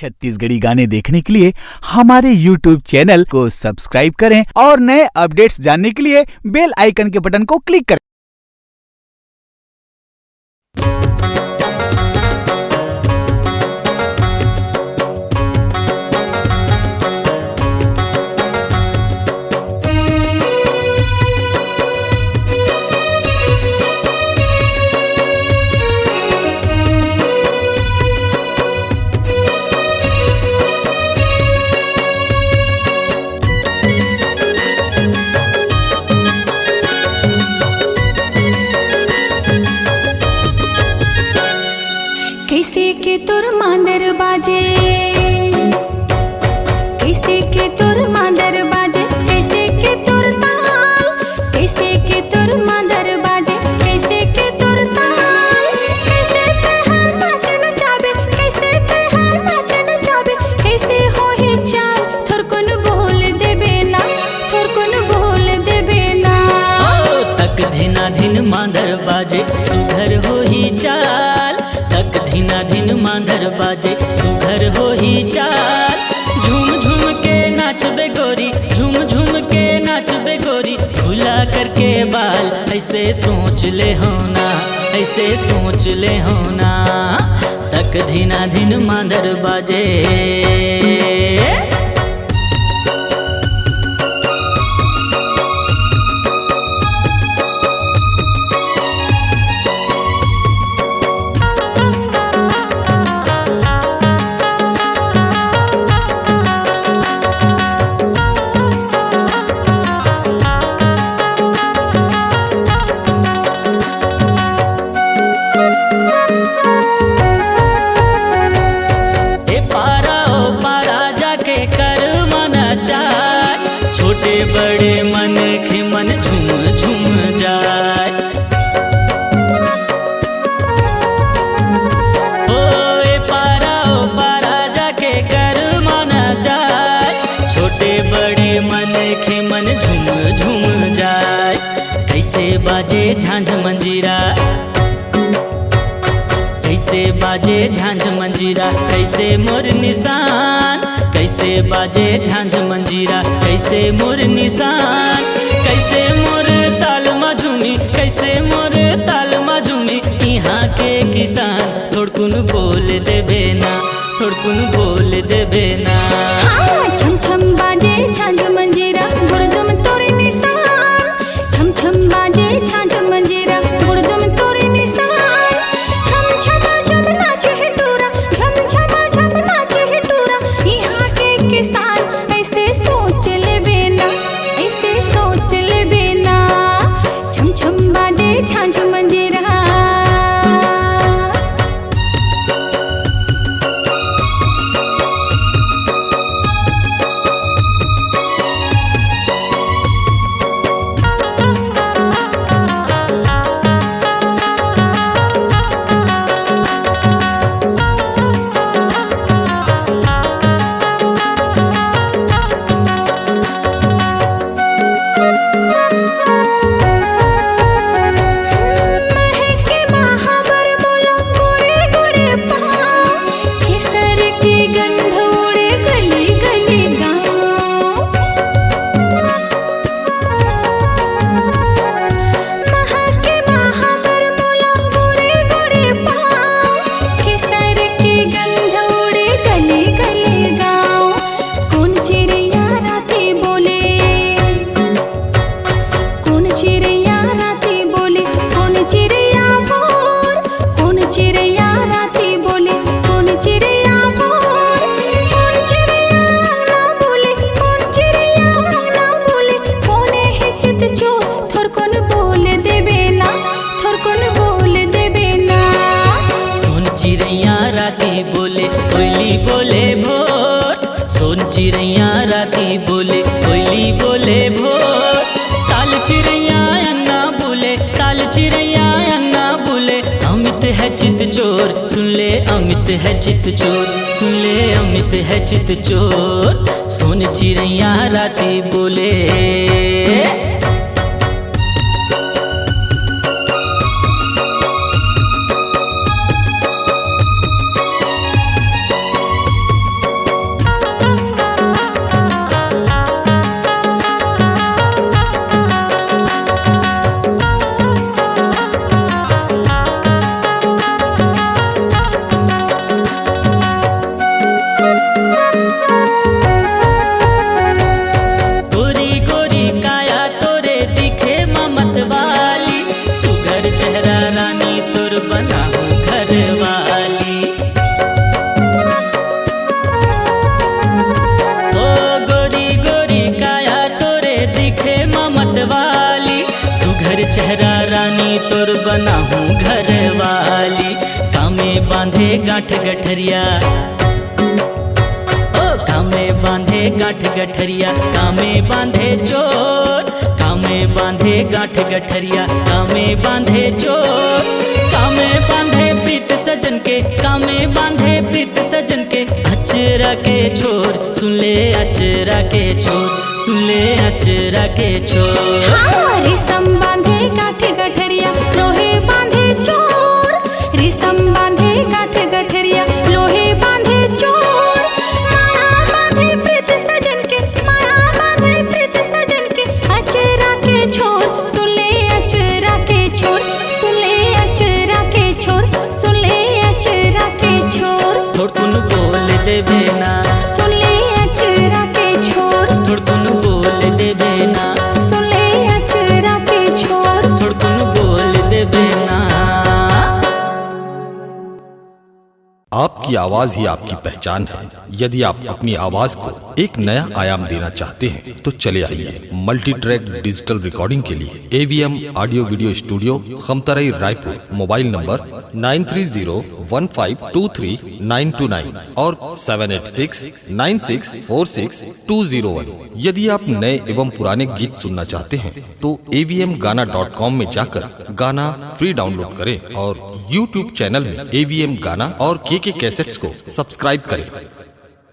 छत्तीसगढ़ी गाने देखने के लिए हमारे YouTube चैनल को सब्सक्राइब करें और नए अपडेट्स जानने के लिए बेल आइकन के बटन को क्लिक करें। कैसे के तोर मांदर बाजे, कैसे के तोर मांदर बाजे, कैसे के तोर ताल, कैसे के तोर मांदर बाजे, कैसे के तोर ताल, कैसे ते हम नाचन चाबे, कैसे ते हम नाचन चाबे, कैसे हो ही चाल, थोर कोन बोल देबे ना, थोर कोन बोल देबे ना। ओ तक धिना धिन मांदर बाजे सुघर हो ही चाल, तक धिना धिन मांदर बाजे सुघर हो ही चाल। झूम झूम के नाचबे गोरी, झूम झूम के नाचबे गोरी, खुला करके बाल ऐसे सोच ले हो ना, ऐसे सोच ले हो ना। तक धिना धिन मांदर बाजे। छोटे बड़े मन के मन झूम झूम जाए। ओ पारा जाके कर माना जाए। छोटे बड़े मन के मन झूम झूम जाए। कैसे बाजे झांझ मंजीरा, कैसे बाजे झांझ मंजीरा, कैसे मोर निशान, कैसे बाजे झांझ मंजीरा, कैसे मोर निशान, कैसे मोर ताल मझूमी, कैसे मोर ताल मझूमी। यहाँ के किसान थोड़कुन बोल देबे ना, थोड़कुन बोल देबे ना। हाँ, छम छम बाजे झांझ मंजीरा, गुरदुम तोरे निशान, छम छम बाजे झांझ मंजीरा, गुरदुम तोरे निशान। छम छमा छम नाचे है टूरा, छम छमा छम नाचे है टूरा। यहाँ के किसान ऐसे सोच लेबे ना, ऐसे सोच लेबे ना। छम छम बाजे झांझ मंजीरा। चिड़ैया राती बोले कोयली बोले भोर, सोन चिड़ैया राती बोले कोयली बोले भोर। ताल चिड़ैया अन्ना बोले, ताल चिड़ैया अन्ना बोले। अमित है चित चोर, सुन ले अमित है चित चोर, सुन ले अमित है चित चोर। सोन चिड़ैया राती बोले। चेहरा रानी तोर बनाहूँ घर वाली, कामे बांधे गांठ गठरिया, ओ कामे बांधे गांठ गठरिया, कामे बांधे चोर, कामे बांधे गांठ गठरिया, कामे बांधे चोर, कामे बांधे प्रीत सजन के, कामे बांधे प्रीत सजन के, अचरा के छोर, सुन ले अचरा के छोर, सुन ले अचरा के छोर। हाँ, रेशम बांधे गांठ गठरिया, लोहे बांधे चोर, रेशम बांधे गांठ गठरिया, लोहे बांधे चोर, माया बांधे प्रीत सजन के, माया बांधे प्रीत सजन के, अचरा के छोर, सुन ले अचरा के छोर, सुन ले अचरा के छोर, सुन ले अचरा के छोर, थोड़कुन बोल देबे ना, सुन ले अचरा के छोर, थोड़कुन बोल देबे ना, सुन ले अचरा के छोर। थोड़कुन बोल देबे ना। आपकी आवाज ही आपकी पहचान है। यदि आप अपनी आवाज को एक नया आयाम देना चाहते हैं तो चले आइए मल्टी ट्रैक डिजिटल रिकॉर्डिंग के लिए AVM audio video studio, Khamtarai, Raipur. Mobile number 9301523929 और 7869646201। यदि आप नए एवं पुराने गीत सुनना चाहते हैं तो avmgana.com में जाकर गाना फ्री डाउनलोड करें और YouTube चैनल में AVM गाना और KK कैसेट्स को सब्सक्राइब करें।